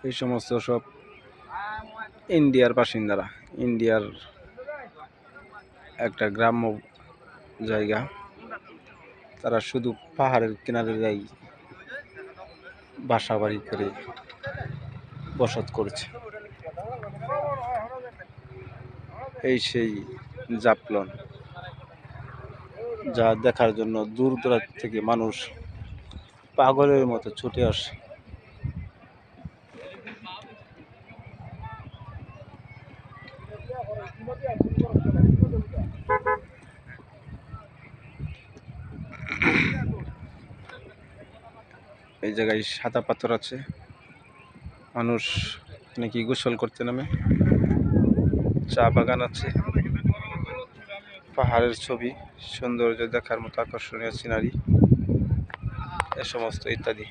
এই সমস্ত সব ইন্ডিয়ার বাসিন্দারা। ইন্ডিয়ার একটা গ্রাম্য জায়গা, তারা শুধু পাহাড়ের কিনারে যাই বাসা বাড়ি করে বসত করেছে। এই সেই জাফলং, যা দেখার জন্য দূর দূরান্ত থেকে মানুষ পাগলের মতো ছুটে আসে। এই জায়গায় সাদা পাথর আছে, মানুষ নাকি গোসল করতে নামে। চা বাগান আছে, পাহাড়ের ছবি, সৌন্দর্য দেখার মতো আকর্ষণীয় সিনারি, এ সমস্ত ইত্যাদি।